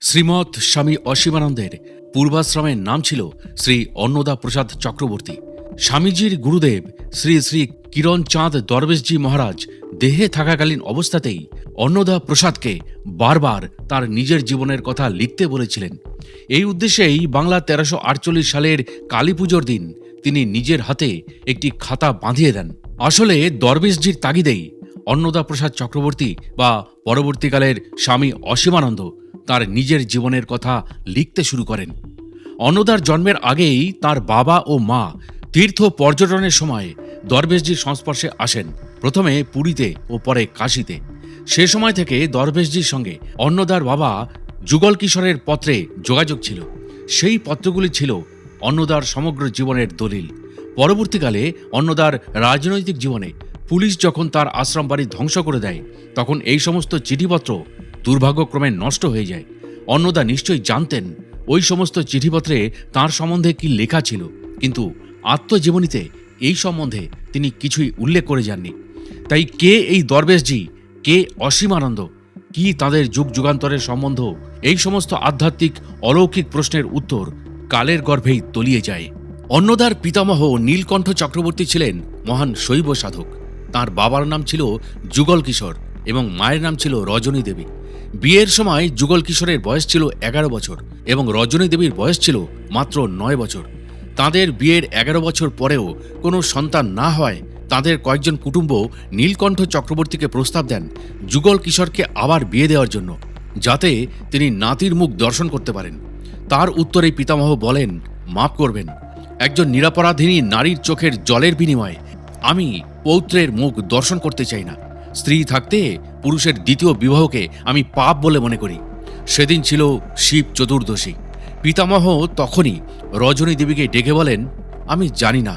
শ্রীমৎ স্বামী অসীমানন্দের পূর্বাশ্রমের নাম ছিল শ্রী অন্নদা প্রসাদ চক্রবর্তী। স্বামীজির গুরুদেব শ্রী শ্রী কিরণচাঁদ দরবেশজি মহারাজ দেহে থাকাকালীন অবস্থাতেই অন্নদা প্রসাদকে বারবার তার নিজের জীবনের কথা লিখতে বলেছিলেন। এই উদ্দেশ্যেই বাংলা 1348 সালের কালী পুজোর দিন তিনি নিজের হাতে একটি খাতা বাঁধিয়ে দেন। আসলে দরবেশজির তাগিদেই অন্নদা প্রসাদ চক্রবর্তী বা পরবর্তীকালের স্বামী অসীমানন্দ তার নিজের জীবনের কথা লিখতে শুরু করেন। অন্নদার জন্মের আগেই তার বাবা ও মা তীর্থ পর্যটনের সময় দরবেশজির সংস্পর্শে আসেন, প্রথমে পুরীতে ও পরে কাশীতে। সে সময় থেকে দরবেশজির সঙ্গে অন্নদার বাবা যুগল কিশোরের পত্রে যোগাযোগ ছিল। সেই পত্রগুলি ছিল অন্নদার সমগ্র জীবনের দলিল। পরবর্তীকালে অন্নদার রাজনৈতিক জীবনে পুলিশ যখন তার আশ্রম বাড়ি ধ্বংস করে দেয়, তখন এই সমস্ত চিঠিপত্র দুর্ভাগ্যক্রমে নষ্ট হয়ে যায়। অন্নদা নিশ্চয়ই জানতেন ওই সমস্ত চিঠিপত্রে তার সম্বন্ধে কি লেখা ছিল, কিন্তু আত্মজীবনীতে এই সম্বন্ধে তিনি কিছুই উল্লেখ করে যাননি। তাই কে এই দরবেশজি, কে অসীমানন্দ, কি তাদের যুগ যুগান্তরের সম্বন্ধ, এই সমস্ত আধ্যাত্মিক অলৌকিক প্রশ্নের উত্তর কালের গর্ভেই তলিয়ে যায়। অন্নদার পিতামহ নীলকণ্ঠ চক্রবর্তী ছিলেন মহান শৈব সাধক। তার বাবার নাম ছিল যুগল কিশোর এবং মায়ের নাম ছিল রজনী দেবী। বিয়ের সময় যুগল কিশোরের বয়স ছিল 11 বছর এবং রজনী দেবীর বয়স ছিল মাত্র 9 বছর। তাদের বিয়ের 11 বছর পরেও কোনো সন্তান না হয় তাদের কয়েকজন কুটুম্ব নীলকণ্ঠ চক্রবর্তীকে প্রস্তাব দেন যুগল কিশোরকে আবার বিয়ে দেওয়ার জন্য, যাতে তিনি নাতির মুখ দর্শন করতে পারেন। তার উত্তরে পিতামহ বলেন, মাফ করবেন, একজন নিরপরাধিনী নারীর চোখের জলের বিনিময়ে আমি পৌত্রের মুখ দর্শন করতে চাই না। স্ত্রী থাকতে পুরুষের দ্বিতীয় বিবাহকে আমি পাপ বলে মনে করি। সেদিন ছিল শিব চতুর্দশী। পিতামহ তখনই রজনী দেবীকে ডেকে বলেন, আমি জানি না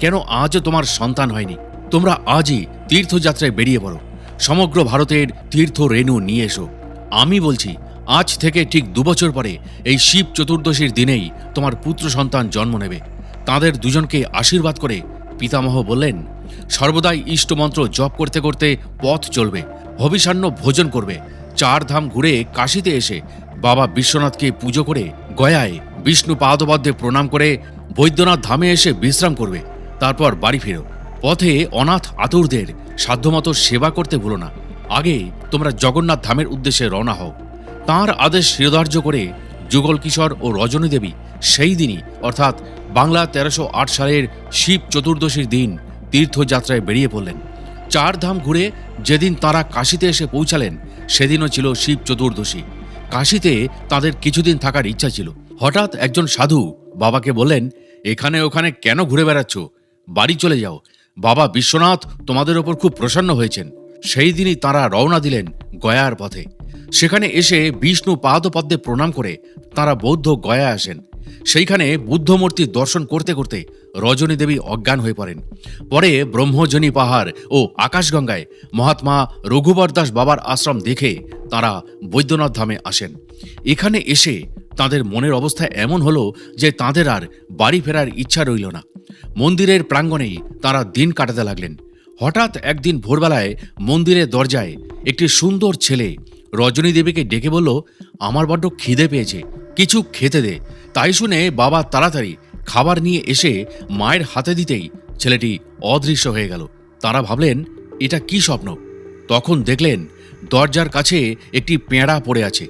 কেন আজও তোমার সন্তান হয়নি। তোমরা আজই তীর্থযাত্রায় বেরিয়ে পড়ো, সমগ্র ভারতের তীর্থ রেণু নিয়ে এসো। আমি বলছি, আজ থেকে ঠিক 2 বছর পরে এই শিব চতুর্দশীর দিনেই তোমার পুত্র সন্তান জন্ম নেবে। তাদের দুজনকে আশীর্বাদ করে পিতামহ বললেন, সর্বদাই ইষ্টমন্ত্র জপ করতে করতে পথ চলবে, হবিষান্ন ভোজন করবে, 4 ধাম ঘুরে কাশীতে এসে বাবা বিশ্বনাথকে পুজো করে গয়ায় বিষ্ণু পাদপদ্মে প্রণাম করে বৈদ্যনাথ ধামে এসে বিশ্রাম করবে। তারপর বাড়ি ফেরো। পথে অনাথ আতুরদের সাধ্যমতো সেবা করতে ভুলো না। আগে তোমরা জগন্নাথ ধামের উদ্দেশ্যে রওনা হও। তাঁর আদেশ শিরোধার্য করে যুগল কিশোর ও রজনী দেবী সেই দিনই অর্থাৎ বাংলা 1308 সালের শিব চতুর্দশীর দিন তীর্থযাত্রায় বেরিয়ে পড়লেন। 4 ধাম ঘুরে যেদিন তাঁরা কাশীতে এসে পৌঁছালেন, সেদিনও ছিল শিব চতুর্দশী। কাশীতে তাদের কিছুদিন থাকার ইচ্ছা ছিল। হঠাৎ একজন সাধু বাবাকে বললেন, এখানে ওখানে কেন ঘুরে বেড়াচ্ছ, বাড়ি চলে যাও। বাবা বিশ্বনাথ তোমাদের ওপর খুব প্রসন্ন হয়েছেন। সেই দিনই তাঁরা রওনা দিলেন গয়ার পথে। সেখানে এসে বিষ্ণু পাদপদ্মে প্রণাম করে তাঁরা বৌদ্ধ গয়া আসেন। সেইখানে বুদ্ধমূর্তির দর্শন করতে করতে রজনী দেবী অজ্ঞান হয়ে পড়েন। পরে ব্রহ্মজনী পাহাড় ও আকাশগঙ্গায় মহাত্মা রঘুবর দাস বাবার আশ্রম দেখে তাঁরা বৈদ্যনাথ ধামে আসেন। এখানে এসে তাঁদের মনের অবস্থা এমন হলো যে তাঁদের আর বাড়ি ফেরার ইচ্ছা রইল না। মন্দিরের প্রাঙ্গণেই তাঁরা দিন কাটাতে লাগলেন। হঠাৎ একদিন ভোরবেলায় মন্দিরের দরজায় একটি সুন্দর ছেলে রজনী দেবীকে ডেকে বলল, আমার বড্ড খিদে পেয়েছে, কিছু খেতে দে। তাই শুনে বাবা তাড়াতাড়ি খাবার নিয়ে এসে মায়ের হাতে দিতেই ছেলেটি অদৃশ্য হয়ে গেল। তারা ভাবলেন এটা কি স্বপ্ন। তখন দেখলেন দরজার কাছে একটি পেঁড়া পড়ে আছে।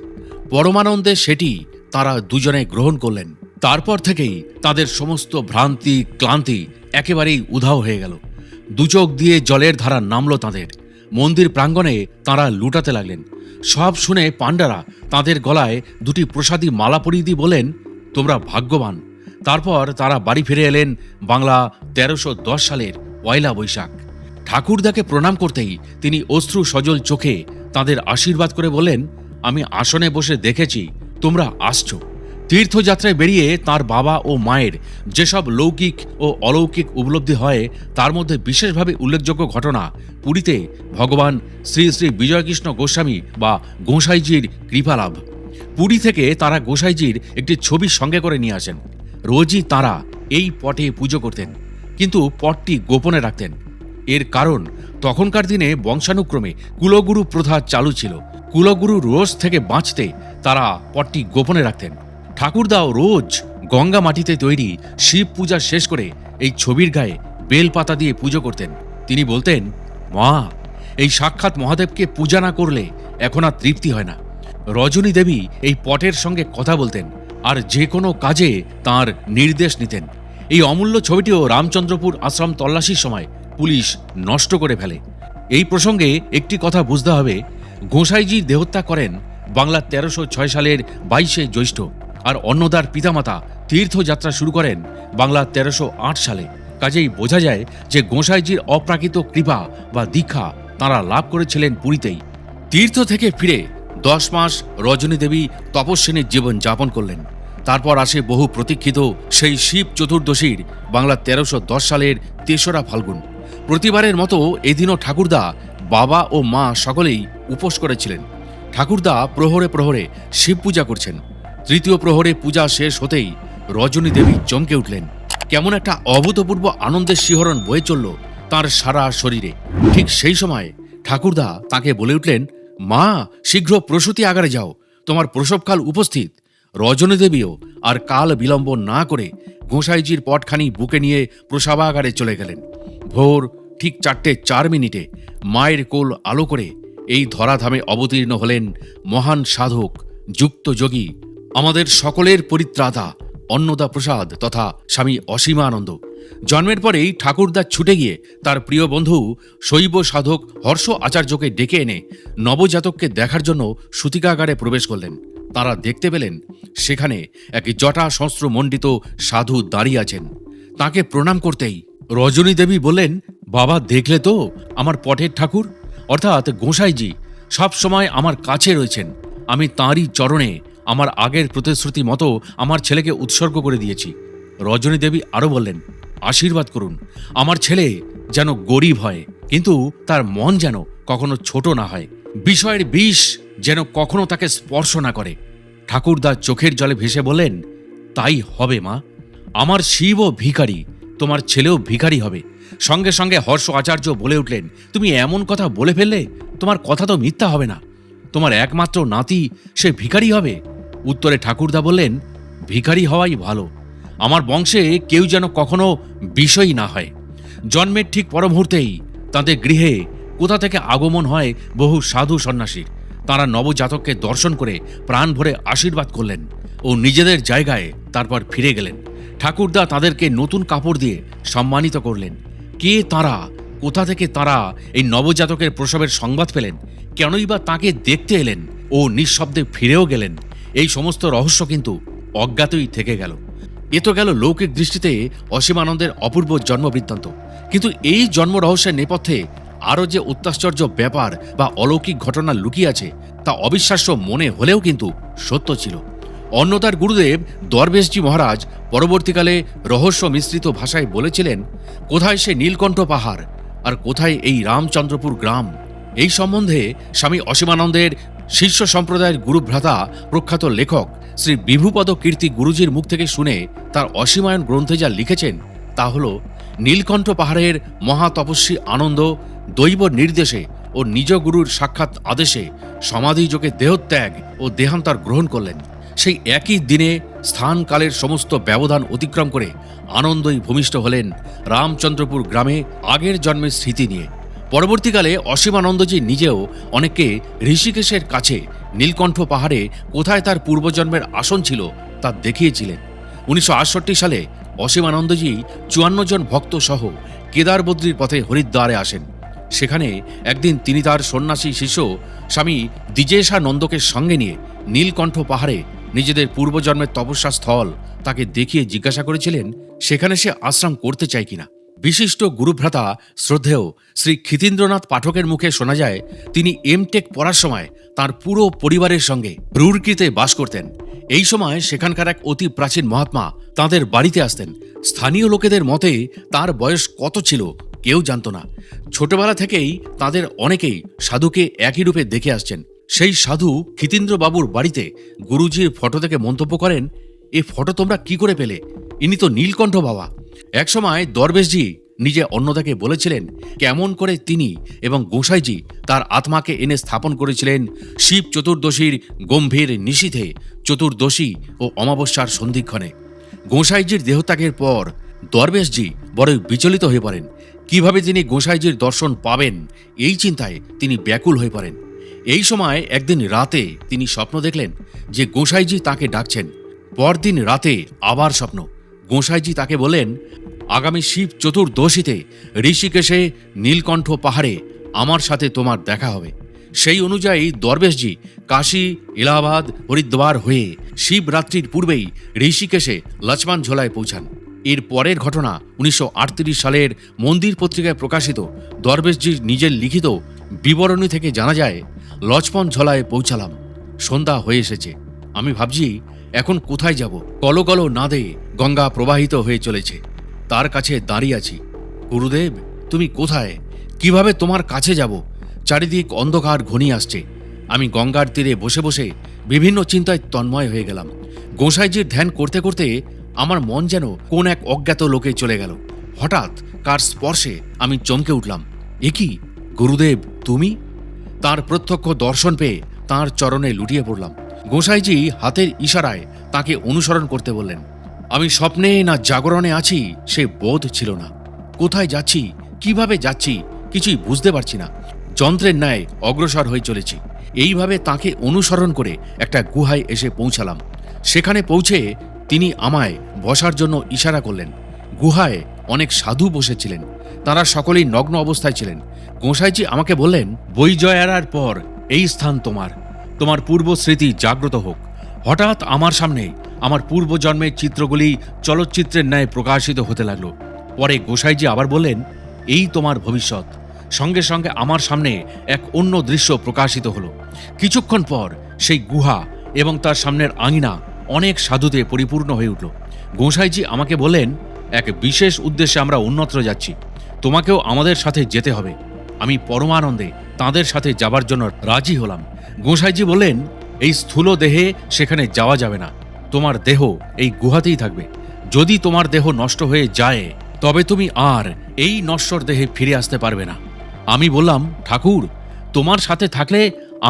পরমানন্দে সেটি তারা দুজনে গ্রহণ করলেন। তারপর থেকেই তাদের সমস্ত ভ্রান্তি ক্লান্তি একেবারেই উধাও হয়ে গেল। 2 চোখ দিয়ে জলের ধারা নামল তাঁদের। মন্দির প্রাঙ্গণে তাঁরা লুটাতে লাগলেন। সব শুনে পাণ্ডারা তাঁদের গলায় 2টি প্রসাদী মালা পরিয়ে দিয়ে বলেন, তোমরা ভাগ্যবান। তারপর তারা বাড়ি ফিরে এলেন বাংলা 1310 সালের 1 বৈশাখ। ঠাকুরদাকে প্রণাম করতেই তিনি অশ্রু সজল চোখে তাদের আশীর্বাদ করে বললেন, আমি আসনে বসে দেখেছি তোমরা আসছো। তীর্থযাত্রায় বেরিয়ে তার বাবা ও মায়ের যেসব লৌকিক ও অলৌকিক উপলব্ধি হয়, তার মধ্যে বিশেষভাবে উল্লেখযোগ্য ঘটনা পুরীতে ভগবান শ্রী শ্রী বিজয়কৃষ্ণ গোস্বামী বা গোসাইজির কৃপালাভ। পুরী থেকে তারা গোসাইজির একটি ছবি সঙ্গে করে নিয়ে আসেন। রোজই তারা এই পটে পুজো করতেন, কিন্তু পটটি গোপনে রাখতেন। এর কারণ তখনকার দিনে বংশানুক্রমে কুলগুরু প্রথা চালু ছিল। কুলগুরু রোষ থেকে বাঁচতে তারা পটটি গোপনে রাখতেন। ঠাকুরদাও রোজ গঙ্গা মাটিতে তৈরি শিব পূজা শেষ করে এই ছবির গায়ে বেলপাতা দিয়ে পুজো করতেন। তিনি বলতেন, মা, এই সাক্ষাৎ মহাদেবকে পূজা না করলে এখন আর তৃপ্তি হয় না। রজনী দেবী এই পটের সঙ্গে কথা বলতেন আর যে কোনো কাজে তার নির্দেশ নিতেন। এই অমূল্য ছবিটিও রামচন্দ্রপুর আশ্রম তল্লাশির সময় পুলিশ নষ্ট করে ফেলে। এই প্রসঙ্গে একটি কথা বুঝতে হবে, গোসাইজি দেহত্যা করেন বাংলা 1306 সালের 22শে জ্যৈষ্ঠ, আর অন্নদার পিতামাতা তীর্থযাত্রা শুরু করেন বাংলা 1308 সালে। কাজেই বোঝা যায় যে গোসাইজির অপ্রাকৃত কৃপা বা দীক্ষা তাঁরা লাভ করেছিলেন পুরীতেই। তীর্থ থেকে ফিরে 10 মাস রজনী দেবী তপস্বিনীর জীবন যাপন করলেন। তারপর আসে বহু প্রতীক্ষিত সেই শিব চতুর্দশীর বাংলা 1310 সালের 3রা ফাল্গুন। প্রতিবারের মতো এদিনও ঠাকুরদা, বাবা ও মা সকলেই উপোস করেছিলেন। ঠাকুরদা প্রহরে প্রহরে শিব পূজা করছেন। তৃতীয় প্রহরে পূজা শেষ হতেই রজনী দেবী চমকে উঠলেন। কেমন একটা অভূতপূর্ব আনন্দের শিহরণ বয়ে চলল তার সারা শরীরে। ঠিক সেই সময় ঠাকুরদা তাকে বলে উঠলেন, মা, শীঘ্র প্রসূতি আগারে যাও, তোমার প্রসবকাল উপস্থিত। রজনী দেবীও আর কাল বিলম্ব না করে গোসাইজির পটখানি বুকে নিয়ে প্রসবাগারে চলে গেলেন। ভোর ঠিক 4:04 মায়ের কোল আলো করে এই ধরাধামে অবতীর্ণ হলেন মহান সাধক, যুক্ত যোগী, আমাদের সকলের পরিত্রাতা অন্নদা প্রসাদ তথা স্বামী অসীমানন্দ। জন্মের পরেই ঠাকুরদা ছুটে গিয়ে তার প্রিয় বন্ধু শৈব সাধক হর্ষ আচার্যকে ডেকে এনে নবজাতককে দেখার জন্য সূতিকাগারে প্রবেশ করলেন। তারা দেখতে পেলেন সেখানে এক জটা সংস্ত্রমণ্ডিত সাধু দাঁড়িয়ে আছেন। তাকে প্রণাম করতেই রজনী দেবী বললেন, বাবা, দেখলে তো আমার পটের ঠাকুর, অর্থাৎ গোসাইজি সব সময় আমার কাছে রয়েছেন। আমি তাঁরই চরণে আমার আগের প্রতিশ্রুতি মতো আমার ছেলেকে উৎসর্গ করে দিয়েছি। রজনী দেবী আরও বললেন, আশীর্বাদ করুন, আমার ছেলে যেন গরিব হয়, কিন্তু তার মন যেন কখনো ছোট না হয়, বিষয়ের বিষ যেন কখনো তাকে স্পর্শ না করে। ঠাকুরদা চোখের জলে ভেসে বললেন, তাই হবে মা, আমার শিবও ভিখারি, তোমার ছেলেও ভিখারি হবে। সঙ্গে সঙ্গে হর্ষ আচার্য বলে উঠলেন, তুমি এমন কথা বলে ফেললে, তোমার কথা তো মিথ্যা হবে না। তোমার একমাত্র নাতি সে ভিখারি হবে? উত্তরে ঠাকুরদা বললেন, ভিখারি হওয়াই ভালো, আমার বংশে কেউ যেন কখনো বিষয়ী না হয়। জন্মের ঠিক পর মুহূর্তেই তাঁদের গৃহে কোথা থেকে আগমন হয় বহু সাধু সন্ন্যাসীর। তাঁরা নবজাতককে দর্শন করে প্রাণ ভরে আশীর্বাদ করলেন ও নিজেদের জায়গায় তারপর ফিরে গেলেন। ঠাকুরদা তাদেরকে নতুন কাপড় দিয়ে সম্মানিত করলেন। কে তাঁরা, কোথা থেকে তাঁরা এই নবজাতকের প্রসবের সংবাদ পেলেন, কেনই বা তাকে দেখতে এলেন ও নিঃশব্দে ফিরেও গেলেন, এই সমস্ত রহস্য কিন্তু অজ্ঞাতই থেকে গেল। এ তো গেল লৌকিক দৃষ্টিতে অসীমানন্দের অপূর্ব জন্মবৃত্তান্ত। কিন্তু এই জন্ম রহস্যের নেপথ্যে আরও যে অত্যাশ্চর্য ব্যাপার বা অলৌকিক ঘটনা লুকিয়ে আছে তা অবিশ্বাস্য মনে হলেও কিন্তু সত্য ছিল। অন্নদার গুরুদেব দরবেশজি মহারাজ পরবর্তীকালে রহস্য মিশ্রিত ভাষায় বলেছিলেন, কোথায় সে নীলকণ্ঠ পাহাড় আর কোথায় এই রামচন্দ্রপুর গ্রাম। এই সম্বন্ধে স্বামী অসীমানন্দের শিষ্য সম্প্রদায়ের গুরুভ্রাতা প্রখ্যাত লেখক শ্রী বিভূপদ কীর্তি গুরুজির মুখ থেকে শুনে তার অসীমায়ন গ্রন্থে যা লিখেছেন তা হল, নীলকণ্ঠ পাহাড়ের মহাতপস্বী আনন্দ দৈব নির্দেশে ও নিজ গুরুর সাক্ষাৎ আদেশে সমাধিযোগে দেহত্যাগ ও দেহান্তর গ্রহণ করলেন। সেই একই দিনে স্থানকালের সমস্ত ব্যবধান অতিক্রম করে আনন্দই ভূমিষ্ঠ হলেন রামচন্দ্রপুর গ্রামে আগের জন্মের স্মৃতি নিয়ে। পরবর্তীকালে অসীমানন্দজি নিজেও অনেককে ঋষিকেশের কাছে নীলকণ্ঠ পাহাড়ে কোথায় তার পূর্বজন্মের আসন ছিল তা দেখিয়েছিলেন। 1968 সালে অসীমানন্দজি 54 জন ভক্ত সহ কেদারবদ্রীর পথে হরিদ্বারে আসেন। সেখানে একদিন তিনি তার সন্ন্যাসী শিষ্য স্বামী দ্বিজেশানন্দকে সঙ্গে নিয়ে নীলকণ্ঠ পাহাড়ে নিজেদের পূর্বজন্মের তপস্যা স্থল তাকে দেখিয়ে জিজ্ঞাসা করেছিলেন সেখানে সে আশ্রম করতে চায় কিনা। বিশিষ্ট গুরুভ্রাতা শ্রদ্ধেয় শ্রী ক্ষিতীন্দ্রনাথ পাঠকের মুখে শোনা যায় তিনি এমটেক পড়ার সময় তার পুরো পরিবারের সঙ্গে রুরকিতে বাস করতেন। এই সময় সেখানকার এক অতি প্রাচীন মহাত্মা তাঁদের বাড়িতে আসতেন। স্থানীয় লোকেদের মতে তার বয়স কত ছিল কেউ জানত না। ছোটবেলা থেকেই তাদের অনেকেই সাধুকে একই রূপে দেখে আসছেন। সেই সাধু ক্ষিতীন্দ্রবাবুর বাড়িতে গুরুজির ফটো থেকে মন্তব্য করেন, এ ফটো তোমরা কি করে পেলে? ইনি তো নীলকণ্ঠ বাবা। একসময় দরবেশজি নিজে অন্নদাকে বলেছিলেন কেমন করে তিনি এবং গোসাইজি তার আত্মাকে এনে স্থাপন করেছিলেন শিব চতুর্দশীর গম্ভীর নিশীথে, চতুর্দশী ও অমাবস্যার সন্ধিক্ষণে। গোসাইজির দেহত্যাগের পর দরবেশজি বড়ই বিচলিত হয়ে পড়েন। কিভাবে তিনি গোসাইজির দর্শন পাবেন এই চিন্তায় তিনি ব্যাকুল হয়ে পড়েন। এই সময় একদিন রাতে তিনি স্বপ্ন দেখলেন যে গোসাইজি তাকে ডাকছেন। পরদিন রাতে আবার স্বপ্ন। গোসাইজি তাকে বলেন আগামী শিব চতুর্দশীতে ঋষিকেশে নীলকণ্ঠ পাহাড়ে আমার সাথে তোমার দেখা হবে। সেই অনুযায়ী দরবেশজি কাশী, এলাহাবাদ, হরিদ্বার হয়ে শিবরাত্রির পূর্বেই ঋষিকেশে লক্ষ্মণ ঝোলায় পৌঁছান। এর পরের ঘটনা 1938 সালের মন্দির পত্রিকায় প্রকাশিত দরবেশজির নিজের লিখিত বিবরণী থেকে জানা যায়, লক্ষ্মণ ঝোলায় পৌঁছালাম, সন্ধ্যা হয়ে এসেছে। আমি ভাবছি এখন কোথায় যাব। কলকল নাদে গঙ্গা প্রবাহিত হয়ে চলেছে, তার কাছে দাঁড়িয়ে আছি। গুরুদেব, তুমি কোথায়? কিভাবে তোমার কাছে যাব? চারিদিক অন্ধকার ঘনিয়ে আসছে। আমি গঙ্গার তীরে বসে বসে বিভিন্ন চিন্তায় তন্ময় হয়ে গেলাম। গোসাইজির ধ্যান করতে করতে আমার মন যেন কোন এক অজ্ঞাত লোকে চলে গেল। হঠাৎ কার স্পর্শে আমি চমকে উঠলাম। এ কি গুরুদেব, তুমি? তার প্রত্যক্ষ দর্শন পেয়ে তাঁর চরণে লুটিয়ে পড়লাম। গোসাইজি হাতের ইশারায় তাকে অনুসরণ করতে বললেন। আমি স্বপ্নে না জাগরণে আছি সে বোধ ছিল না। কোথায় যাচ্ছি, কিভাবে যাচ্ছি কিছুই বুঝতে পারছি না। যন্ত্রের ন্যায় অগ্রসর হয়ে চলেছি। এইভাবে তাকে অনুসরণ করে একটা গুহায় এসে পৌঁছালাম। সেখানে পৌঁছে তিনি আমায় বসার জন্য ইশারা করলেন। গুহায় অনেক সাধু বসেছিলেন, তারা সকলেই নগ্ন অবস্থায় ছিলেন। গোসাইজি আমাকে বললেন, বৈজয়ারার পর এই স্থান তোমার, তোমার পূর্ব স্মৃতি জাগ্রত হোক। হঠাৎ আমার সামনে আমার পূর্বজন্মের চিত্রগুলি চলচ্চিত্রের ন্যায় প্রকাশিত হতে লাগলো। পরে গোসাইজি আবার বললেন, এই তোমার ভবিষ্যৎ। সঙ্গে সঙ্গে আমার সামনে এক অন্য দৃশ্য প্রকাশিত হলো। কিছুক্ষণ পর সেই গুহা এবং তার সামনের আঙিনা অনেক সাধুতে পরিপূর্ণ হয়ে উঠল। গোসাইজি আমাকে বললেন, এক বিশেষ উদ্দেশ্যে আমরা অন্যত্র যাচ্ছি, তোমাকেও আমাদের সাথে যেতে হবে। আমি পরমানন্দে তাঁদের সাথে যাবার জন্য রাজি হলাম। গোসাইজি বললেন, এই স্থূল দেহে সেখানে যাওয়া যাবে না, তোমার দেহ এই গুহাতেই থাকবে। যদি তোমার দেহ নষ্ট হয়ে যায় তবে তুমি আর এই নশ্বর দেহে ফিরে আসতে পারবে না। আমি বললাম, ঠাকুর, তোমার সাথে থাকলে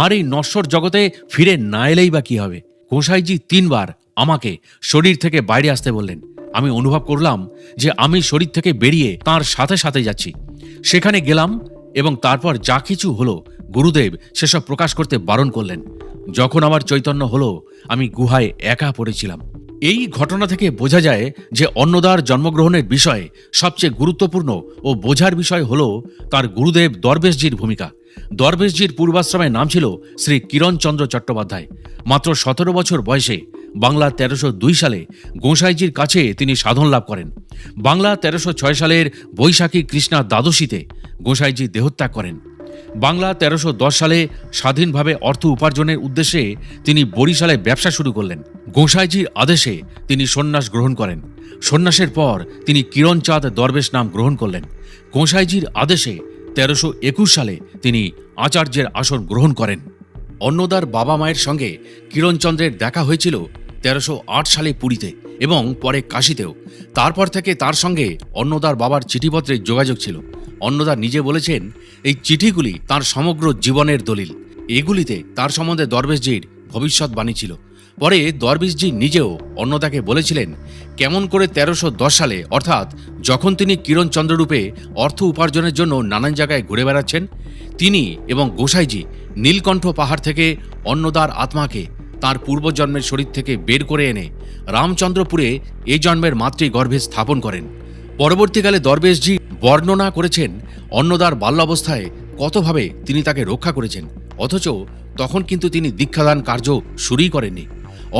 আর এই নশ্বর জগতে ফিরে না এলেই বা কি হবে? গোসাইজি 3 বার আমাকে শরীর থেকে বাইরে আসতে বললেন। আমি অনুভব করলাম যে আমি শরীর থেকে বেরিয়ে তাঁর সাথে সাথে যাচ্ছি। সেখানে গেলাম এবং তারপর যা কিছু হলো গুরুদেব সেসব প্রকাশ করতে বারণ করলেন। যখন আমার চৈতন্য হলো আমি গুহায় একা পড়েছিলাম। এই ঘটনা থেকে বোঝা যায় যে অন্নদার জন্মগ্রহণের বিষয়ে সবচেয়ে গুরুত্বপূর্ণ ও বোঝার বিষয় হল তার গুরুদেব দরবেশজির ভূমিকা। দরবেশজির পূর্বাশ্রমের নাম ছিল শ্রী কিরণচন্দ্র চট্টোপাধ্যায়। মাত্র 17 বছর বয়সে বাংলা 1302 সালে গোসাইজির কাছে তিনি সাধন লাভ করেন। বাংলা 1306 সালের বৈশাখী কৃষ্ণা দ্বাদশীতে গোসাইজি দেহত্যাগ করেন। বাংলা 1310 সালে স্বাধীনভাবে অর্থ উপার্জনের উদ্দেশ্যে তিনি বরিশালে ব্যবসা শুরু করলেন। গোসাইজির আদেশে তিনি সন্ন্যাস গ্রহণ করেন। সন্ন্যাসের পর তিনি কিরণচাঁদ দরবেশ নাম গ্রহণ করলেন। গোসাইজির আদেশে 1321 সালে তিনি আচার্যের আসন গ্রহণ করেন। অন্নদার বাবা মায়ের সঙ্গে কিরণচন্দ্রের দেখা হয়েছিল 1308 সালে পুরীতে এবং পরে কাশীতেও। তারপর থেকে তার সঙ্গে অন্নদার বাবার চিঠিপত্রে যোগাযোগ ছিল। অন্নদা নিজে বলেছেন, এই চিঠিগুলি তার সমগ্র জীবনের দলিল। এগুলিতে তার সম্বন্ধে দরবেশজির ভবিষ্যৎবাণী ছিল। পরে দরবেশজি নিজেও অন্নদাকে বলেছিলেন কেমন করে 1310 সালে, অর্থাৎ যখন তিনি কিরণচন্দ্ররূপে অর্থ উপার্জনের জন্য নানান জায়গায় ঘুরে বেড়াচ্ছেন, তিনি এবং গোসাইজি নীলকণ্ঠ পাহাড় থেকে অন্নদার আত্মাকে তার পূর্বজন্মের শরীর থেকে বের করে এনে রামচন্দ্রপুরে এ জন্মের মাতৃগর্ভে স্থাপন করেন। পরবর্তীকালে দরবেশজি বর্ণনা করেছেন অন্নদার বাল্যাবস্থায় কতভাবে তিনি তাকে রক্ষা করেছেন, অথচ তখন কিন্তু তিনি দীক্ষাদান কার্য শুরুই করেননি।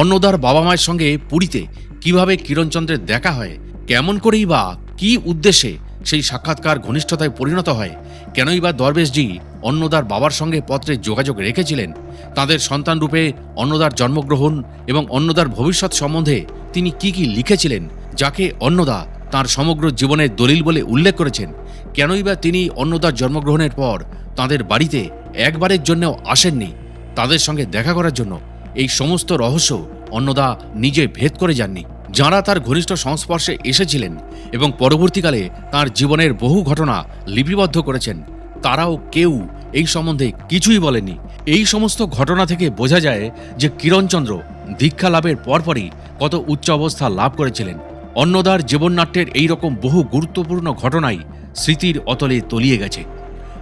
অন্নদার বাবা মায়ের সঙ্গে পুরীতে কিভাবে কিরণচন্দ্রের দেখা হয়, কেমন করেই বা কি উদ্দেশ্যে সেই সাক্ষাৎকার ঘনিষ্ঠতায় পরিণত হয়, কেনই বা দরবেশজি অন্নদার বাবার সঙ্গে পত্রে যোগাযোগ রেখেছিলেন, তাদের সন্তান রূপে অন্নদার জন্মগ্রহণ এবং অন্নদার ভবিষ্যৎ সম্বন্ধে তিনি কি কি লিখেছিলেন, যাকে অন্নদা তার সমগ্র জীবনের দলিল বলে উল্লেখ করেছেন, কেনই বা তিনি অন্নদার জন্মগ্রহণের পর তাদের বাড়িতে একবারের জন্যও আসেননি তাদের সঙ্গে দেখা করার জন্য, এই সমস্ত রহস্য অন্নদা নিজে ভেদ করে যাননি। যাঁরা তার ঘনিষ্ঠ সংস্পর্শে এসেছিলেন এবং পরবর্তীকালে তার জীবনের বহু ঘটনা লিপিবদ্ধ করেছেন, তারাও কেউ এই সম্বন্ধে কিছুই বলেনি। এই সমস্ত ঘটনা থেকে বোঝা যায় যে কিরণচন্দ্র দীক্ষা লাভের পরপরই কত উচ্চ অবস্থা লাভ করেছিলেন। অন্নদার জীবননাট্যের এই রকম বহু গুরুত্বপূর্ণ ঘটনাই স্মৃতির অতলে তলিয়ে গেছে।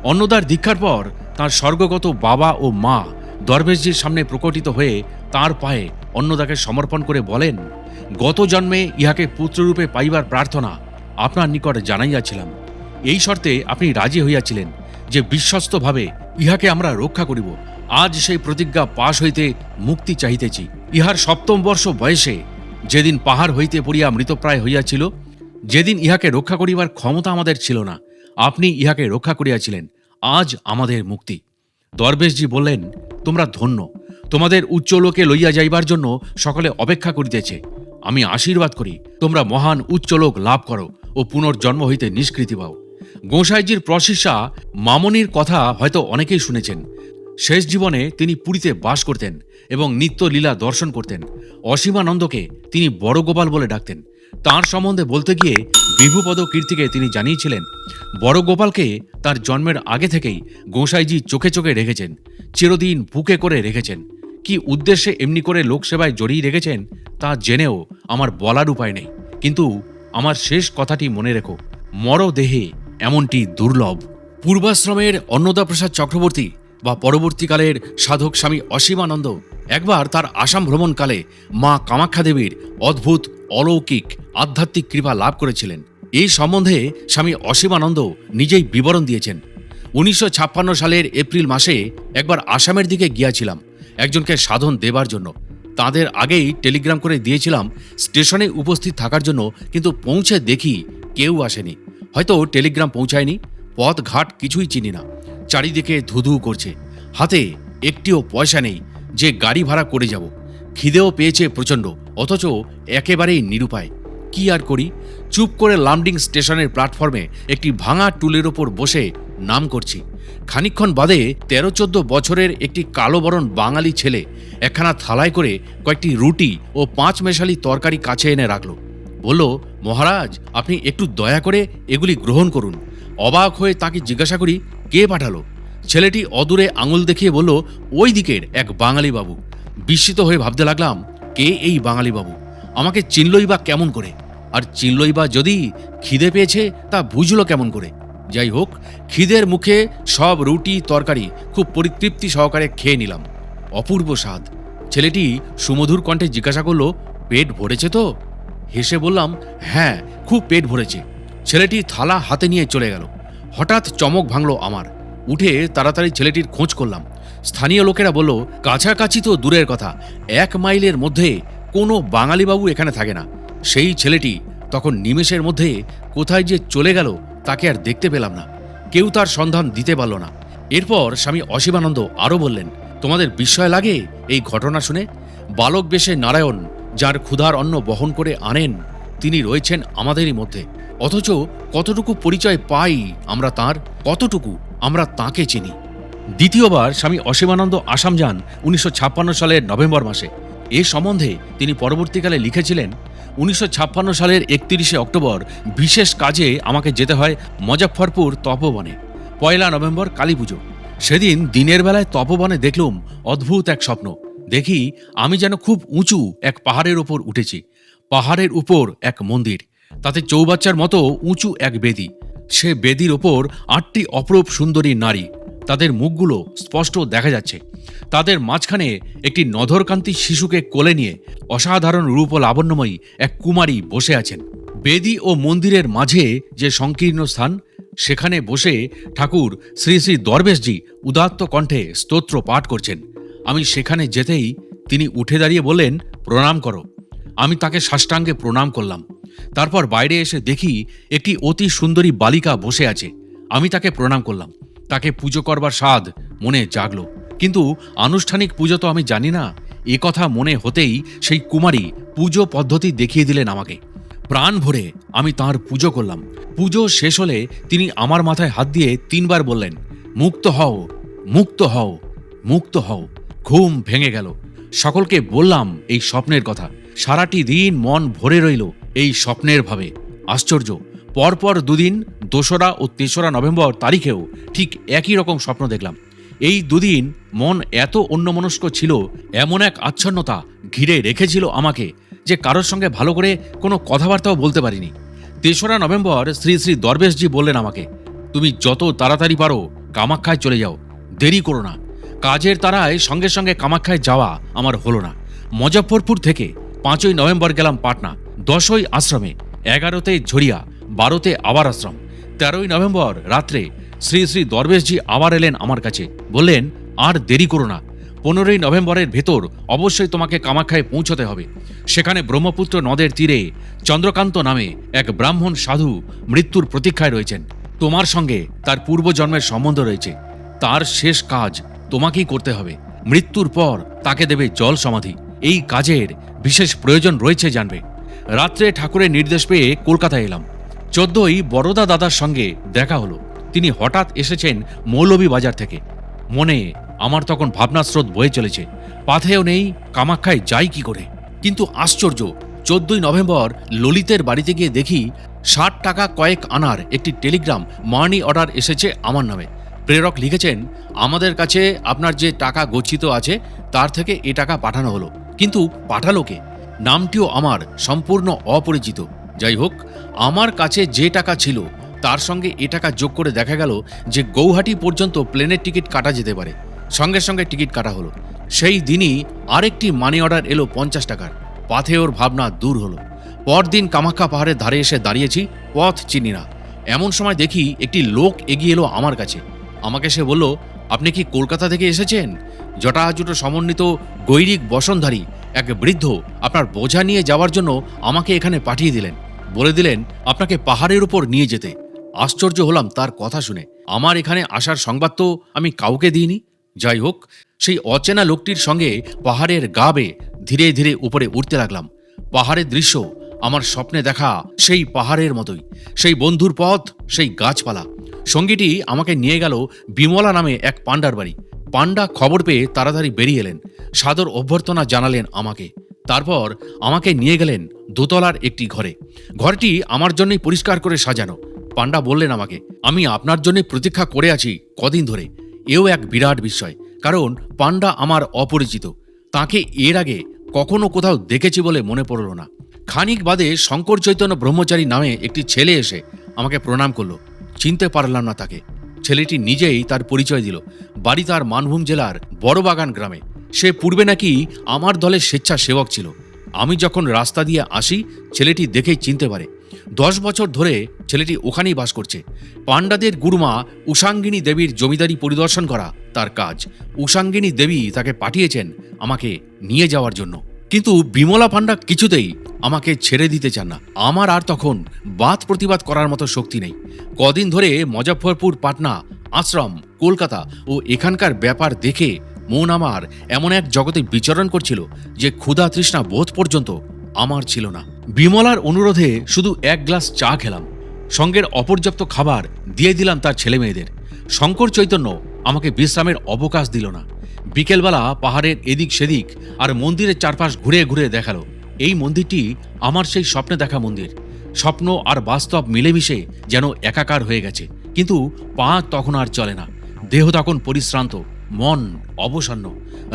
অন্নদার দীক্ষার পর তার স্বর্গগত বাবা ও মা দরবেশজির সামনে প্রকটিত হয়ে তার পায়ে অন্নদাকে সমর্পণ করে বলেন, গত জন্মে ইহাকে পুত্ররূপে পাইবার প্রার্থনা আপনার নিকট জানাইয়াছিলাম। এই শর্তে আপনি রাজি হইয়াছিলেন যে বিশ্বস্তভাবে ইহাকে আমরা রক্ষা করিব। আজ সেই প্রতিজ্ঞা পাশ হইতে মুক্তি চাহিতেছি। ইহার ৭ম বর্ষ বয়সে যেদিন পাহাড় হইতে পড়িয়া মৃতপ্রায় হইয়াছিল, যেদিন ইহাকে রক্ষা করিবার ক্ষমতা আমাদের ছিল না, আপনি ইহাকে রক্ষা করিয়াছিলেন। আজ আমাদের মুক্তি। দরবেশজি বললেন, তোমরা ধন্য, তোমাদের উচ্চলোকে লইয়া যাইবার জন্য সকলে অপেক্ষা করিতেছে। আমি আশীর্বাদ করি তোমরা মহান উচ্চলোক লাভ করো ও পুনর্জন্ম হইতে নিষ্কৃতি পাও। গোসাইজির প্রশিষ্যা মামনির কথা হয়তো অনেকেই শুনেছেন। শেষ জীবনে তিনি পুরীতে বাস করতেন এবং নিত্য লীলা দর্শন করতেন। অসীমানন্দকে তিনি বড় গোপাল বলে ডাকতেন। তাঁর সম্বন্ধে বলতে গিয়ে বিভুপদ কীর্তিকে তিনি জানিয়েছিলেন, বড় গোপালকে তার জন্মের আগে থেকেই গোসাইজি চোখে চোখে রেখেছেন, চিরদিন বুকে করে রেখেছেন। কি উদ্দেশ্যে এমনি করে লোকসেবায় জড়িয়ে রেখেছেন তা জেনেও আমার বলার উপায় নেই, কিন্তু আমার শেষ কথাটি মনে রেখো, মরদেহে এমনটি দুর্লভ। পূর্বাশ্রমের অন্নদাপ্রসাদ চক্রবর্তী বা পরবর্তীকালের সাধক স্বামী অসীমানন্দ একবার তার আসাম ভ্রমণকালে মা কামাখ্যা দেবীর অদ্ভুত অলৌকিক আধ্যাত্মিক কৃপা লাভ করেছিলেন। এই সম্বন্ধে স্বামী অসীমানন্দ নিজেই বিবরণ দিয়েছেন। 1956 সালের এপ্রিল মাসে একবার আসামের দিকে গিয়াছিলাম একজনকে সাধন দেবার জন্য। তাদের আগেই টেলিগ্রাম করে দিয়েছিলাম স্টেশনে উপস্থিত থাকার জন্য, কিন্তু পৌঁছে দেখি কেউ আসেনি। হয়তো টেলিগ্রাম পৌঁছায়নি, পথ ঘাট কিছুই চিনি না। চারিদিকে ধুধু করছে, হাতে একটিও পয়সা নেই যে গাড়ি ভাড়া করে যাব। খিদেও পেয়েছে প্রচণ্ড, অথচ একেবারেই নিরুপায়। কি আর করি, চুপ করে লামডিং স্টেশনের প্ল্যাটফর্মে একটি ভাঙা টুলের ওপর বসে নাম করছি। খানিকক্ষণ বাদে 13-14 বছরের একটি কালো বরণ বাঙালি ছেলে একখানা থালায় করে কয়েকটি রুটি ও 5 মেশালি তরকারি কাছে এনে রাখল। বলল, মহারাজ, আপনি একটু দয়া করে এগুলি গ্রহণ করুন। অবাক হয়ে তাকে জিজ্ঞাসা করি, কে পাঠালো? ছেলেটি অদূরে আঙুল দেখিয়ে বলল, ওই দিকের এক বাঙালি বাবু। বিস্মিত হয়ে ভাবতে লাগলাম, কে এই বাঙালি বাবু? আমাকে চিনলই বা কেমন করে? আর চিনলই বা যদি, খিদে পেয়েছে তা বুঝলো কেমন করে? যাই হোক, খিদের মুখে সব রুটি তরকারি খুব পরিতৃপ্তি সহকারে খেয়ে নিলাম। অপূর্ব স্বাদ। ছেলেটি সুমধুর কণ্ঠে জিজ্ঞাসা করলো, পেট ভরেছে তো? হেসে বললাম, হ্যাঁ, খুব পেট ভরেছে। ছেলেটি থালা হাতে নিয়ে চলে গেল। হঠাৎ চমক ভাঙল আমার। উঠে তাড়াতাড়ি ছেলেটির খোঁজ করলাম। স্থানীয় লোকেরা বলল, কাছাকাছি তো দূরের কথা, 1 মাইলের মধ্যে কোনো বাঙালিবাবু এখানে থাকে না। সেই ছেলেটি তখন নিমেষের মধ্যে কোথায় যে চলে গেল তাকে আর দেখতে পেলাম না। কেউ তার সন্ধান দিতে পারল না। এরপর স্বামী অসীমানন্দ আরও বললেন, তোমাদের বিস্ময় লাগে এই ঘটনা শুনে? বালক বেশে নারায়ণ যার ক্ষুধার অন্ন বহন করে আনেন, তিনি রয়েছেন আমাদেরই মধ্যে। অথচ কতটুকু পরিচয় পাই আমরা তাঁর, কতটুকু আমরা তাঁকে চিনি। দ্বিতীয়বার স্বামী অসীমানন্দ আসাম যান 1956 সালের নভেম্বর মাসে। এ সম্বন্ধে তিনি পরবর্তীকালে লিখেছিলেন, 1956 সালের 31শে অক্টোবর বিশেষ কাজে আমাকে যেতে হয় মজফ্ফরপুর তপবনে। 1 নভেম্বর কালী পুজো। সেদিন দিনের বেলায় তপবনে দেখলুম অদ্ভুত এক স্বপ্ন। দেখি আমি যেন খুব উঁচু এক পাহাড়ের ওপর উঠেছি। পাহাড়ের উপর এক মন্দির, তাতে চৌবাচ্চার মতো উঁচু এক বেদি। সে বেদির ওপর 8টি অপরূপ সুন্দরী নারী, তাদের মুখগুলো স্পষ্ট দেখা যাচ্ছে। তাদের মাঝখানে একটি নধরকান্তি শিশুকে কোলে নিয়ে অসাধারণ রূপ ও লাবণ্যময়ী এক কুমারী বসে আছেন। বেদি ও মন্দিরের মাঝে যে সংকীর্ণ স্থান, সেখানে বসে ঠাকুর শ্রী শ্রী দরবেশজি উদাত্ত কণ্ঠে স্তোত্র পাঠ করছেন। আমি সেখানে যেতেই তিনি উঠে দাঁড়িয়ে বললেন, প্রণাম করো। আমি তাকে সাষ্টাঙ্গে প্রণাম করলাম। তারপর বাইরে এসে দেখি একটি অতি সুন্দরী বালিকা বসে আছে। আমি তাকে প্রণাম করলাম। তাকে পুজো করবার স্বাদ মনে জাগলো, কিন্তু আনুষ্ঠানিক পুজো তো আমি জানি না। এ কথা মনে হতেই সেই কুমারী পুজো পদ্ধতি দেখিয়ে দিলেন আমাকে। প্রাণ ভরে আমি তাঁর পুজো করলাম। পুজো শেষ হলে তিনি আমার মাথায় হাত দিয়ে 3 বার বললেন, মুক্ত হও, মুক্ত হও, মুক্ত হও। ঘুম ভেঙে গেল। সকলকে বললাম এই স্বপ্নের কথা। সারাটি দিন মন ভরে রইল এই স্বপ্নের ভাবে। আশ্চর্য, পরপর দুদিন 2রা ও 3রা নভেম্বর তারিখেও ঠিক একই রকম স্বপ্ন দেখলাম। এই দুদিন মন এত অন্যমনস্ক ছিল, এমন এক আচ্ছন্নতা ঘিরে রেখেছিল আমাকে যে কারোর সঙ্গে ভালো করে কোনো কথাবার্তাও বলতে পারিনি। 3রা নভেম্বর শ্রী শ্রী দরবেশজি বললেন আমাকে, তুমি যত তাড়াতাড়ি পারো কামাখ্যায় চলে যাও, দেরি করো না। কাজের তাড়ায় সঙ্গে সঙ্গে কামাখ্যায় যাওয়া আমার হলো না। মুজফ্ফরপুর থেকে 5ই নভেম্বর গেলাম পাটনা, 10ই আশ্রমে, 11তে ঝরিয়া, 12তে আবার আশ্রম। 13ই নভেম্বর রাত্রে শ্রী শ্রী দরবেশজি আবার এলেন আমার কাছে, বললেন আর দেরি করো না, 15ই নভেম্বরের ভেতর অবশ্যই তোমাকে কামাখ্যায় পৌঁছতে হবে। সেখানে ব্রহ্মপুত্র নদের তীরে চন্দ্রকান্ত নামে এক ব্রাহ্মণ সাধু মৃত্যুর প্রতীক্ষায় রয়েছেন। তোমার সঙ্গে তার পূর্বজন্মের সম্বন্ধ রয়েছে। তার শেষ কাজ তোমাকেই করতে হবে। মৃত্যুর পর তাকে দেবে জল সমাধি। এই কাজের বিশেষ প্রয়োজন রয়েছে জানবে। রাত্রে ঠাকুরের নির্দেশ পেয়ে কলকাতায় এলাম। 14ই বড়দা দাদার সঙ্গে দেখা হলো। তিনি হঠাৎ এসেছেন মৌলভীবাজার থেকে। মনে আমার তখন ভাবনাস্রোত বয়ে চলেছে, পাথেও নেই, কামাখ্যায় যাই কি করে। কিন্তু আশ্চর্য, 14ই নভেম্বর ললিতের বাড়িতে গিয়ে দেখি 60 টাকা কয়েক আনার একটি টেলিগ্রাম মানি অর্ডার এসেছে আমার নামে। প্রেরক লিখেছেন, আমাদের কাছে আপনার যে টাকা গচ্ছিত আছে তার থেকে এ টাকা পাঠানো হলো। কিন্তু পাঠালো কে? নামটিও আমার সম্পূর্ণ অপরিচিত। যাই হোক, আমার কাছে যে টাকা ছিল তার সঙ্গে এ টাকা যোগ করে দেখা গেল যে গৌহাটি পর্যন্ত প্লেনের টিকিট কাটা যেতে পারে। সঙ্গে সঙ্গে টিকিট কাটা হলো। সেই দিনই আরেকটি মানি অর্ডার এলো 50 টাকার। পাথেওর ভাবনা দূর হলো। পরদিন কামাখ্যা পাহাড়ের ধারে এসে দাঁড়িয়েছি, পথ চিনি না। এমন সময় দেখি একটি লোক এগিয়ে এলো আমার কাছে। আমাকে সে বলল, আপনি কি কলকাতা থেকে এসেছেন? জটাজুটো সমন্বিত গৈরিক বসনধারী এক বৃদ্ধ আপনার বোঝা নিয়ে যাওয়ার জন্য আমাকে এখানে পাঠিয়ে দিলেন। বলে দিলেন আপনাকে পাহাড়ের উপর নিয়ে যেতে। আশ্চর্য হলাম তার কথা শুনে। আমার এখানে আসার সংবাদ তো আমি কাউকে দিইনি। যাই হোক, সেই অচেনা লোকটির সঙ্গে পাহাড়ের গা বেয়ে ধীরে ধীরে উপরে উঠতে লাগলাম। পাহাড়ের দৃশ্য আমার স্বপ্নে দেখা সেই পাহাড়ের মতোই, সেই বন্ধুর পথ, সেই গাছপালা। সঙ্গীটি আমাকে নিয়ে গেল বিমলা নামে এক পান্ডার বাড়ি। পান্ডা খবর পেয়ে তাড়াতাড়ি বেরিয়ে এলেন, সাদর অভ্যর্থনা জানালেন আমাকে। তারপর আমাকে নিয়ে গেলেন দোতলার একটি ঘরে। ঘরটি আমার জন্যই পরিষ্কার করে সাজানো। পান্ডা বললেন আমাকে, আমি আপনার জন্য প্রতীক্ষা করে আছি কদিন ধরে। এও এক বিরাট বিস্ময়, কারণ পান্ডা আমার অপরিচিত। তাকে এর আগে কখনো কোথাও দেখেছি বলে মনে পড়ল না। খানিক বাদে শঙ্কর চৈতন্য ব্রহ্মচারী নামে একটি ছেলে এসে আমাকে প্রণাম করলো। চিনতে পারলাম না তাকে। ছেলেটি নিজেই তার পরিচয় দিল। বাড়ি তার মানভূম জেলার বড়বাগান গ্রামে। সে পূর্বে নাকি আমার দলের স্বেচ্ছাসেবক ছিল। আমি যখন রাস্তা দিয়ে আসি ছেলেটি দেখেই চিনতে পারে। 10 বছর ধরে ছেলেটি ওখানেই বাস করছে। পাণ্ডাদের গুরুমা উষাঙ্গিনী দেবীর জমিদারি পরিদর্শন করা তার কাজ। উষাঙ্গিনী দেবী তাকে পাঠিয়েছেন আমাকে নিয়ে যাওয়ার জন্য। কিন্তু বিমলা পান্ডা কিছুতেই আমাকে ছেড়ে দিতে চান না। আমার আর তখন বাদ প্রতিবাদ করার মতো শক্তি নেই। কদিন ধরে মুজফ্ফরপুর, পাটনা, আশ্রম, কলকাতা ও এখানকার ব্যাপার দেখে মন আমার এমন এক জগতে বিচরণ করছিল যে ক্ষুধা তৃষ্ণা বোধ পর্যন্ত আমার ছিল না। বিমলার অনুরোধে শুধু 1 গ্লাস চা খেলাম। সঙ্গের অপর্যাপ্ত খাবার দিয়ে দিলাম তার ছেলে মেয়েদের। শঙ্কর চৈতন্য আমাকে বিশ্রামের অবকাশ দিল না। বিকেলবেলা পাহাড়ের এদিক সেদিক আর মন্দিরের চারপাশ ঘুরে ঘুরে দেখালো। এই মন্দিরটি আমার সেই স্বপ্নে দেখা মন্দির। স্বপ্ন আর বাস্তব মিলেমিশে যেন একাকার হয়ে গেছে। কিন্তু পা তখন আর চলে না। দেহ তখন পরিশ্রান্ত, মন অবসন্ন।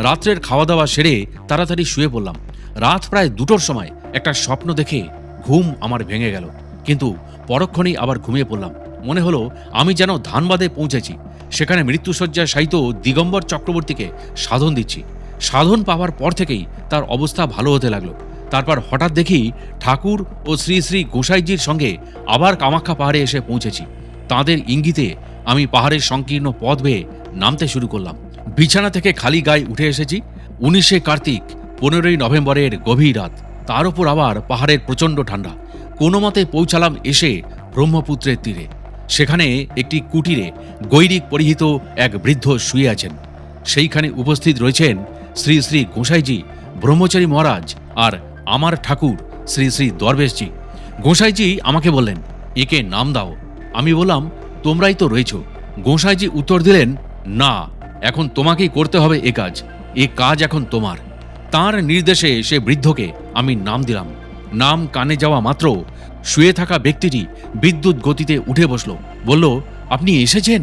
রাত্রের খাওয়া দাওয়া সেরে তাড়াতাড়ি শুয়ে পড়লাম। রাত প্রায় 2টোর সময় একটা স্বপ্ন দেখে ঘুম আমার ভেঙে গেল। কিন্তু পরক্ষণেই আবার ঘুমিয়ে পড়লাম। মনে হলো আমি যেন ধানবাদে পৌঁছেছি। সেখানে মৃত্যুশয্যায় শায়িত দিগম্বর চক্রবর্তীকে সাধন দিচ্ছি। সাধন পাওয়ার পর থেকেই তার অবস্থা ভালো হতে লাগলো। তারপর হঠাৎ দেখি ঠাকুর ও শ্রী শ্রী গোসাইজির সঙ্গে আবার কামাখ্যা পাহাড়ে এসে পৌঁছেছি। তাঁদের ইঙ্গিতে আমি পাহাড়ের সংকীর্ণ পথ বেয়ে নামতে শুরু করলাম। বিছানা থেকে খালি গায়ে উঠে এসেছি। 19শে কার্তিক, 15ই নভেম্বরের গভীর রাত। তার উপর আবার পাহাড়ের প্রচণ্ড ঠান্ডা। কোনো মতে পৌঁছালাম এসে ব্রহ্মপুত্রের তীরে। সেখানে একটি কুটিরে গৈরিক পরিহিত এক বৃদ্ধ শুয়ে আছেন। সেইখানে উপস্থিত রয়েছেন শ্রী শ্রী গোসাইজি, ব্রহ্মচারী মহারাজ আর আমার ঠাকুর শ্রী শ্রী দরবেশজি। গোসাইজি আমাকে বললেন, একে নাম দাও। আমি বললাম, তোমরাই তো রয়েছ। গোসাইজি উত্তর দিলেন, না, এখন তোমাকেই করতে হবে এ কাজ। এ কাজ এখন তোমার। তাঁর নির্দেশে সে বৃদ্ধকে আমি নাম দিলাম। নাম কানে যাওয়া মাত্র শুয়ে থাকা ব্যক্তিটি বিদ্যুৎ গতিতে উঠে বসল, বলল, আপনি এসেছেন?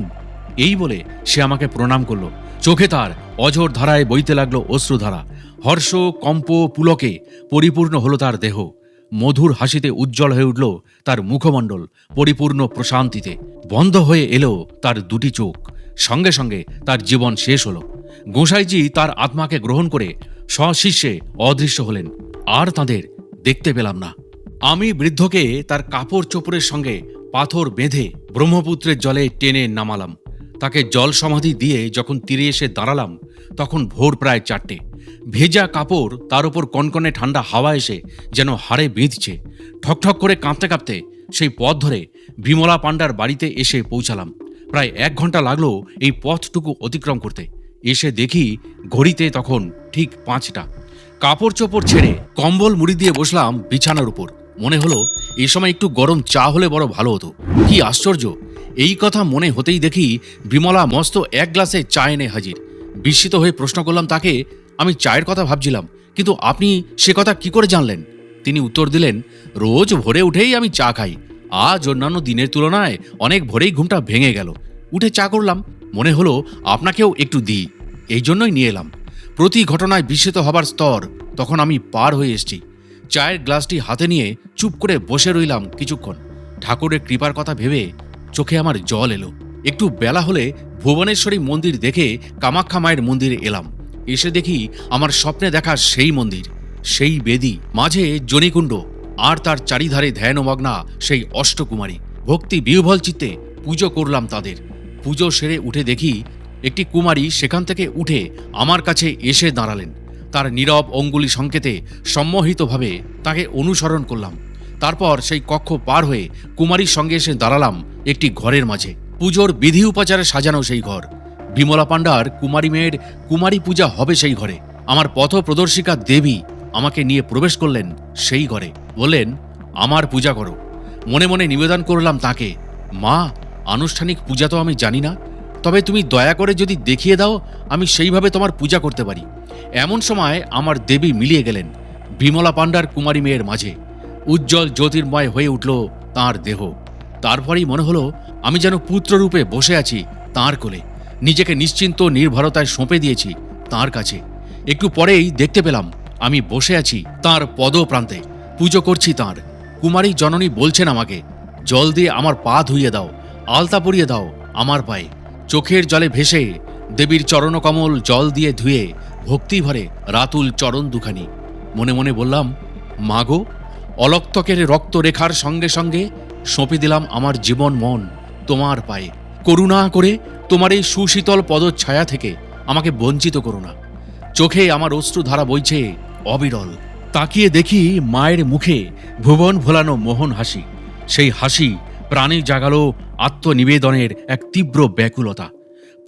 এই বলে সে আমাকে প্রণাম করল। চোখে তার অঝোর ধারায় বইতে লাগলো অশ্রুধারা। হর্ষ, কম্প, পুলকে পরিপূর্ণ হলো তার দেহ। মধুর হাসিতে উজ্জ্বল হয়ে উঠল তার মুখমণ্ডল, পরিপূর্ণ প্রশান্তিতে। বন্ধ হয়ে এলো তার দুটি চোখ। সঙ্গে সঙ্গে তার জীবন শেষ হলো। গোসাইজি তার আত্মাকে গ্রহণ করে সশিষ্যে অদৃশ্য হলেন, আর তাদের দেখতে পেলাম না। আমি বৃদ্ধকে তার কাপড় চোপড়ের সঙ্গে পাথর বেঁধে ব্রহ্মপুত্রের জলে টেনে নামালাম। তাকে জল সমাধি দিয়ে যখন তীরে এসে দাঁড়ালাম, তখন ভোর প্রায় 4টে। ভেজা কাপড়, তার উপর কনকনে ঠান্ডা হাওয়া এসে যেন হাড়ে বিঁধছে। ঠকঠক করে কাঁপতে কাঁপতে সেই পথ ধরে বিমলা পাণ্ডার বাড়িতে এসে পৌঁছালাম। প্রায় 1 ঘন্টা লাগলো এই পথটুকু অতিক্রম করতে। এসে দেখি ঘড়িতে তখন ঠিক 5টা। কাপড় চোপড় ছেড়ে কম্বল মুড়ি দিয়ে বসলাম বিছানার উপর। মনে হলো এই সময় একটু গরম চা হলে বড় ভালো হতো। কি আশ্চর্য! এই কথা মনে হতেই দেখি বিমলা মস্ত 1 গ্লাসে চা এনে হাজির। বিস্মিত হয়ে প্রশ্ন করলাম তাকে, আমি চায়ের কথা ভাবছিলাম, কিন্তু আপনি সে কথা কি করে জানলেন? তিনি উত্তর দিলেন, রোজ ভোরে উঠেই আমি চা খাই। আজ অন্যান্য দিনের তুলনায় অনেক ভোরেই ঘুমটা ভেঙে গেল। উঠে চা করলাম, মনে হলো আপনাকেও একটু দিই, এই জন্যই নিয়ে এলাম। প্রতি ঘটনায় বিস্মিত হবার স্তর তখন আমি পার হয়ে এসেছি। চায়ের গ্লাসটি হাতে নিয়ে চুপ করে বসে রইলাম কিছুক্ষণ। ঠাকুরের কৃপার কথা ভেবে চোখে আমার জল এলো। একটু বেলা হলে ভুবনেশ্বরী মন্দির দেখে কামাখ্যা মায়ের মন্দিরে এলাম। এসে দেখি আমার স্বপ্নে দেখা সেই মন্দির, সেই বেদী, মাঝে জনিকুণ্ড, আর তার চারিধারে ধ্যানমগ্না সেই অষ্টকুমারী। ভক্তি বিহ্বল চিত্তে পুজো করলাম তাদের। পুজো সেরে উঠে দেখি একটি কুমারী সেখান থেকে উঠে আমার কাছে এসে দাঁড়ালেন। তার নীরব অঙ্গুলি সংকেতে সম্মোহিতভাবে তাকে অনুসরণ করলাম। তারপর সেই কক্ষ পার হয়ে কুমারীর সঙ্গে এসে দাঁড়ালাম একটি ঘরের মাঝে। পুজোর বিধি উপাচারে সাজানো সেই ঘর। বিমলা পাণ্ডার কুমারী মেয়ের কুমারী পূজা হবে সেই ঘরে। আমার পথ প্রদর্শিকা দেবী আমাকে নিয়ে প্রবেশ করলেন সেই ঘরে। বললেন, আমার পূজা করো। মনে মনে নিবেদন করলাম তাকে, মা, আনুষ্ঠানিক পূজা তো আমি জানি না, তবে তুমি দয়া করে যদি দেখিয়ে দাও আমি সেইভাবে তোমার পূজা করতে পারি। এমন সময় আমার দেবী মিলিয়ে গেলেন বিমলা পাণ্ডার কুমারী মেয়ের মাঝে। উজ্জ্বল জ্যোতির্ময় হয়ে উঠল তাঁর দেহ। তারপরেই মনে হলো আমি যেন পুত্ররূপে বসে আছি তাঁর কোলে। নিজেকে নিশ্চিন্ত নির্ভরতায় সঁপে দিয়েছি তাঁর কাছে। একটু পরেই দেখতে পেলাম আমি বসে আছি তাঁর পদপ্রান্তে, পুজো করছি তাঁর। কুমারী জননী বলছেন আমাকে, জল দিয়ে আমার পা ধুইয়ে দাও, আলতা পরিয়ে দাও আমার পায়ে। চোখের জলে ভেসে দেবীর চরণকমল জল দিয়ে ধুয়ে ভক্তি ভরে রাতুল চরণ দুখানি। মনে মনে বললাম, মাগো, অলক্তকের রক্তরেখার সঙ্গে সঙ্গে সঁপে দিলাম আমার জীবন মন তোমার পায়ে। করুণা করে তোমার এই সুশীতল পদচ্ছায়া থেকে আমাকে বঞ্চিত করো না। চোখে আমার অশ্রুধারা বইছে অবিরল। তাকিয়ে দেখি মায়ের মুখে ভুবন ভোলানো মোহন হাসি। সেই হাসি প্রাণে জাগালো আত্মনিবেদনের এক তীব্র ব্যাকুলতা।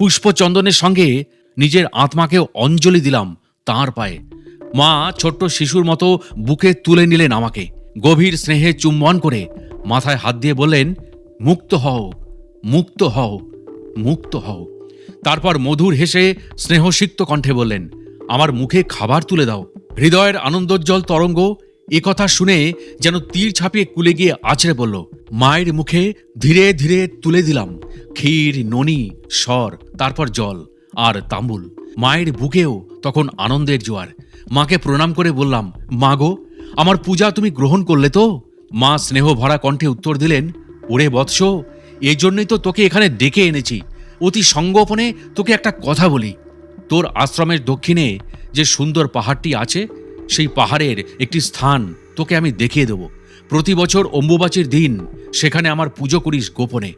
পুষ্পচন্দনের সঙ্গে নিজের আত্মাকেও অঞ্জলি দিলাম তাঁর পায়ে। মা ছোট্ট শিশুর মতো বুকে তুলে নিলেন আমাকে। গভীর স্নেহে চুম্বন করে মাথায় হাত দিয়ে বললেন, মুক্ত হও, মুক্ত হও, মুক্ত হও। তারপর মধুর হেসে স্নেহসিক্ত কণ্ঠে বললেন, আমার মুখে খাবার তুলে দাও। হৃদয়ের আনন্দোজ্জ্বল তরঙ্গ এ কথা শুনে যেন তীর ছাপিয়ে কুলে গিয়ে আছড়ে পড়ল। মায়ের মুখে ধীরে ধীরে তুলে দিলাম ক্ষীর, ননি, স্বর, তারপর জল আর তাম্বুল। মায়ের বুকেও তখন আনন্দের জোয়ার। মাকে প্রণাম করে বললাম, মা গো, আমার পূজা তুমি গ্রহণ করলে তো? মা স্নেহ ভরা কণ্ঠে উত্তর দিলেন, ওরে বৎস, এই জন্যই তো তোকে এখানে ডেকে এনেছি। অতি সঙ্গোপনে তোকে একটা কথা বলি। তোর আশ্রমের দক্ষিণে যে সুন্দর পাহাড়টি আছে, সেই পাহাড়ের একটি স্থান তোকে আমি দেখিয়ে দেব। প্রতি বছর অম্বুবাচীর দিন সেখানে আমার পুজো করিস গোপনে,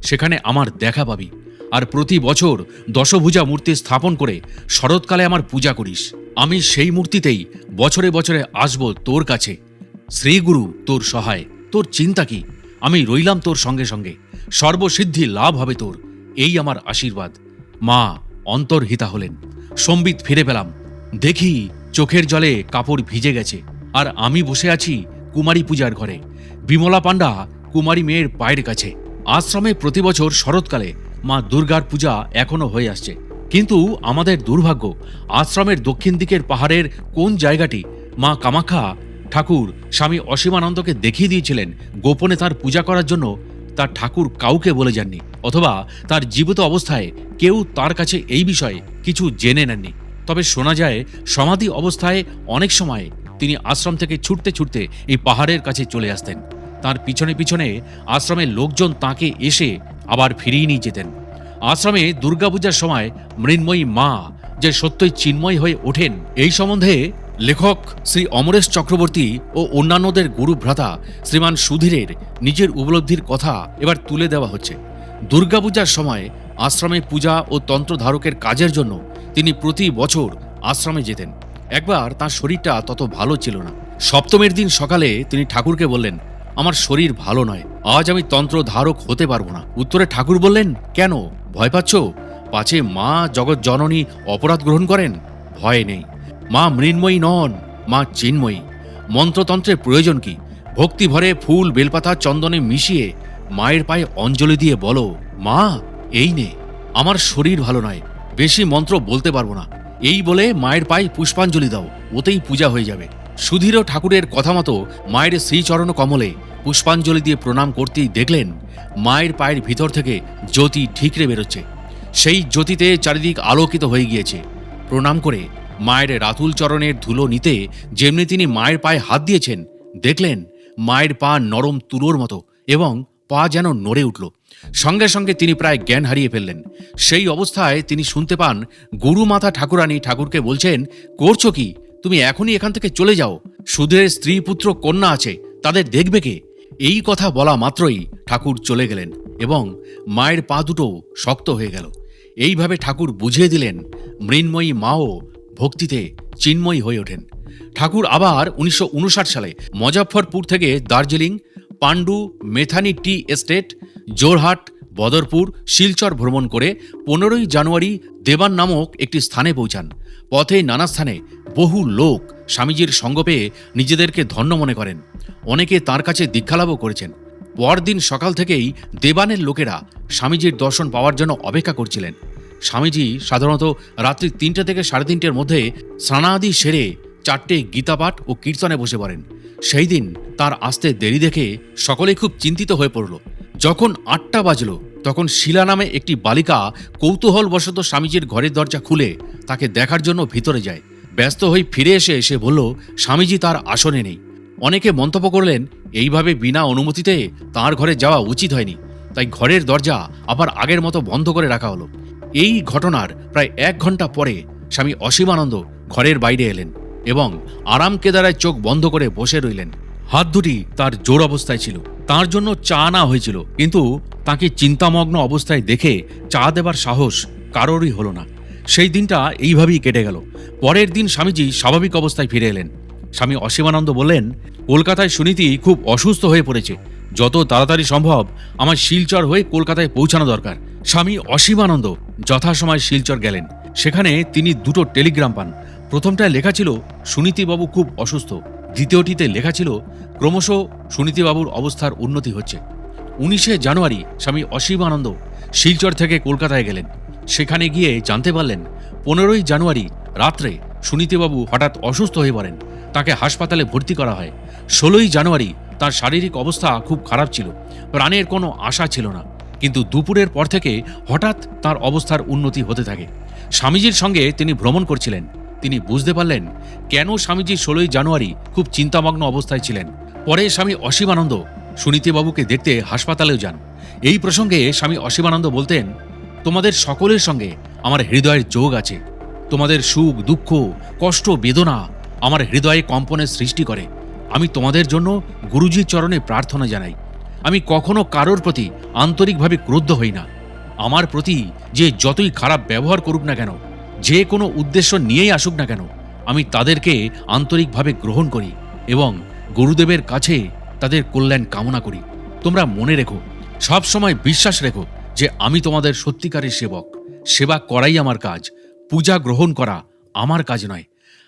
সেখানে আমার দেখা পাবি। আর প্রতি বছর দশভুজা মূর্তি স্থাপন করে শরৎকালে আমার পূজা করিস। আমি সেই মূর্তিতেই বছরে বছরে আসব তোর কাছে। শ্রীগুরু তোর সহায়, তোর চিন্তা কি? আমি রইলাম তোর সঙ্গে সঙ্গে। সর্বসিদ্ধি লাভ হবে তোর, এই আমার আশীর্বাদ। মা অন্তর্হিতা হলেন। সম্বিত ফিরে পেলাম। দেখি চোখের জলে কাপড় ভিজে গেছে, আর আমি বসে আছি কুমারী পূজার ঘরে। বিমলা পাণ্ডা কুমারী মেয়ের পায়ের কাছে। আশ্রমে প্রতি বছর শরৎকালে মা দুর্গার পূজা এখনো হয়ে আসছে, কিন্তু আমাদের দুর্ভাগ্য, আশ্রমের দক্ষিণ দিকের পাহাড়ের কোন জায়গাটি মা কামাখ্যা ঠাকুর স্বামী অসীমানন্দকে দেখিয়ে দিয়েছিলেন গোপনে তার পূজা করার জন্য, তার ঠাকুর কাউকে বলে যাননি, অথবা তার জীবিত অবস্থায় কেউ তার কাছে এই বিষয়ে কিছু জেনে নেননি। তবে শোনা যায় সমাধি অবস্থায় অনেক সময় তিনি আশ্রম থেকে ছুটতে ছুটতে এই পাহাড়ের কাছে চলে আসতেন। তার পিছনে পিছনে আশ্রমের লোকজন তাকে এসে আবার ফিরিয়ে নিয়ে যেতেন। আশ্রমে দুর্গাপূজার সময় মৃন্ময়ী মা যে সত্যই চিন্ময় হয়ে ওঠেন, এই সম্বন্ধে লেখক শ্রী অমরেশ চক্রবর্তী ও অন্যান্যদের গুরু ভ্রাতা শ্রীমান সুধীরের নিজের উপলব্ধির কথা এবার তুলে দেওয়া হচ্ছে। দুর্গাপূজার সময় আশ্রমে পূজা ও তন্ত্রধারকের কাজের জন্য তিনি প্রতি বছর আশ্রমে যেতেন। একবার তার শরীরটা তত ভালো ছিল না। সপ্তমীর দিন সকালে তিনি ঠাকুরকে বললেন, আমার শরীর ভালো নয়, আজ আমি তন্ত্রধারক হতে পারবো না। উত্তরে ঠাকুর বললেন, কেন, ভয় পাচ্ছ? পাছে মা জগৎ জননী অপরাধ গ্রহণ করেন? ভয় নেই, মা মৃন্ময়ী নন, মা চিন্ময়ী। মন্ত্রতন্ত্রের প্রয়োজন কি? ভক্তি ভরে ফুল বেলপাতা চন্দনে মিশিয়ে মায়ের পায়ে অঞ্জলি দিয়ে বলো, মা এই নে, আমার শরীর ভালো নয়, বেশি মন্ত্র বলতে পারবো না, এই বলে মায়ের পায়ে পুষ্পাঞ্জলি দাও, ওতেই পূজা হয়ে যাবে। সুধীর ঠাকুরের কথা মতো মায়ের শ্রীচরণ কমলে পুষ্পাঞ্জলি দিয়ে প্রণাম করতেই দেখলেন মায়ের পায়ের ভিতর থেকে জ্যোতি ঠিকরে বেরোচ্ছে। সেই জ্যোতিতে চারিদিক আলোকিত হয়ে গিয়েছে। প্রণাম করে মায়ের রাতুল চরণের ধুলো নিতে যেমনি তিনি মায়ের পায়ে হাত দিয়েছেন, দেখলেন মায়ের পা নরম তুলোর মতো এবং পা যেন নড়ে উঠল। সঙ্গে সঙ্গে তিনি প্রায় জ্ঞান হারিয়ে ফেললেন। সেই অবস্থায় তিনি শুনতে পান গুরুমাতা ঠাকুরানী ঠাকুরকে বলছেন, করছো কি? তুমি এখনই এখান থেকে চলে যাও, সুধীরের স্ত্রী পুত্র কন্যা আছে, তাদের দেখবে কে? এই কথা বলা মাত্রই ঠাকুর চলে গেলেন এবং মায়ের পা দুটো শক্ত হয়ে গেল। এইভাবে ঠাকুর বুঝিয়ে দিলেন মৃন্ময়ী মাও ভক্তিতে চিন্ময়ী হয়ে ওঠেন। ঠাকুর আবার 1959 সালে মুজাফফরপুর থেকে দার্জিলিং, পাণ্ডু, মেথানি টি এস্টেট, জোরহাট, বদরপুর, শিলচর ভ্রমণ করে 15ই জানুয়ারি দেবান নামক একটি স্থানে পৌঁছান। পথে নানা স্থানে বহু লোক স্বামীজির সঙ্গ পেয়ে নিজেদেরকে ধন্য মনে করেন। অনেকে তার কাছে দীক্ষালাভও করেছেন। পরদিন সকাল থেকেই দেবানের লোকেরা স্বামীজির দর্শন পাওয়ার জন্য অপেক্ষা করছিলেন। স্বামীজি সাধারণত রাত্রি 3টে থেকে 3:30-এর মধ্যে স্নানাদি সেরে 4টে গীতাপাঠ ও কীর্তনে বসে পড়েন। সেই দিন তার আসতে দেরি দেখে সকলেই খুব চিন্তিত হয়ে পড়ল। যখন 8টা বাজল, তখন শিলা নামে একটি বালিকা কৌতূহলবশত স্বামীজির ঘরের দরজা খুলে তাকে দেখার জন্য ভিতরে যায়। ব্যস্ত হয়ে ফিরে এসে সে বলল, স্বামীজি তার আসনে নেই। অনেকে মন্তব্য করলেন, এইভাবে বিনা অনুমতিতে তার ঘরে যাওয়া উচিত হয়নি, তাই ঘরের দরজা আবার আগের মতো বন্ধ করে রাখা হলো। এই ঘটনার প্রায় 1 ঘন্টা পরে স্বামী অসীমানন্দ ঘরের বাইরে এলেন এবং আরাম কেদারায় চোখ বন্ধ করে বসে রইলেন। হাত দুটি তার জোর অবস্থায় ছিল। তার জন্য চা আনা হয়েছিল, কিন্তু তাকে চিন্তামগ্ন অবস্থায় দেখে চা দেবার সাহস কারোরই হলো না। সেই দিনটা এইভাবেই কেটে গেল। পরের দিন স্বামীজি স্বাভাবিক অবস্থায় ফিরে এলেন। স্বামী অসীমানন্দ বললেন, কলকাতায় সুনীতি খুব অসুস্থ হয়ে পড়েছে, যত তাড়াতাড়ি সম্ভব আমার শিলচর হয়ে কলকাতায় পৌঁছানো দরকার। স্বামী অসীমানন্দ যথাসময় শিলচর গেলেন। সেখানে তিনি 2টো টেলিগ্রাম পান। প্রথমটায় লেখা ছিল, সুনীতিবাবু খুব অসুস্থ। দ্বিতীয়টিতে লেখা ছিল, ক্রমশ সুনীতিবাবুর অবস্থার উন্নতি হচ্ছে। 19শে জানুয়ারি স্বামী অসীমানন্দ শিলচর থেকে কলকাতায় গেলেন। সেখানে গিয়ে জানতে পারলেন 15ই জানুয়ারি রাত্রে সুনীতিবাবু হঠাৎ অসুস্থ হয়ে পড়েন। তাকে হাসপাতালে ভর্তি করা হয়। 16ই জানুয়ারি তার শারীরিক অবস্থা খুব খারাপ ছিল, প্রাণের কোনো আশা ছিল না। কিন্তু দুপুরের পর থেকে হঠাৎ তার অবস্থার উন্নতি হতে থাকে। স্বামীজির সঙ্গে তিনি ভ্রমণ করছিলেন। তিনি বুঝতে পারলেন কেন স্বামীজি 16ই জানুয়ারি খুব চিন্তামগ্ন অবস্থায় ছিলেন। পরে স্বামী অসীমানন্দ সুনীতিবাবুকে দেখতে হাসপাতালেও যান। এই প্রসঙ্গে স্বামী অসীমানন্দ বলতেন, তোমাদের সকলের সঙ্গে আমার হৃদয়ের যোগ আছে। তোমাদের সুখ, দুঃখ, কষ্ট, বেদনা আমার হৃদয়ে কম্পনের সৃষ্টি করে। আমি তোমাদের জন্য গুরুজির চরণে প্রার্থনা জানাই। আমি কখনো কারোর প্রতি আন্তরিকভাবে ক্রুদ্ধ হই না। আমার প্রতি যে যতই খারাপ ব্যবহার করুক না কেন, যে কোনো উদ্দেশ্য নিয়েই আসুক না কেন, আমি তাদেরকে আন্তরিকভাবে গ্রহণ করি এবং গুরুদেবের কাছে তাদের কল্যাণ কামনা করি। তোমরা মনে রেখো, সব সময় বিশ্বাস রেখো যে আমি তোমাদের সত্যিকারের সেবক। সেবা করাই আমার কাজ, পূজা গ্রহণ করা আমার কাজ নয়।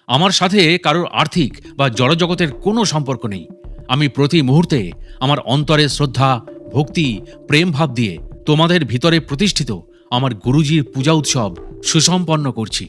আমার সাথে কারোর আর্থিক বা জড়জগতের কোনো সম্পর্ক নেই। আমি প্রতি মুহূর্তে আমার অন্তরে শ্রদ্ধা, ভক্তি, প্রেম ভাব দিয়ে তোমাদের ভিতরে প্রতিষ্ঠিত আমার গুরুজির পূজা উৎসব সুসম্পন্ন করছি।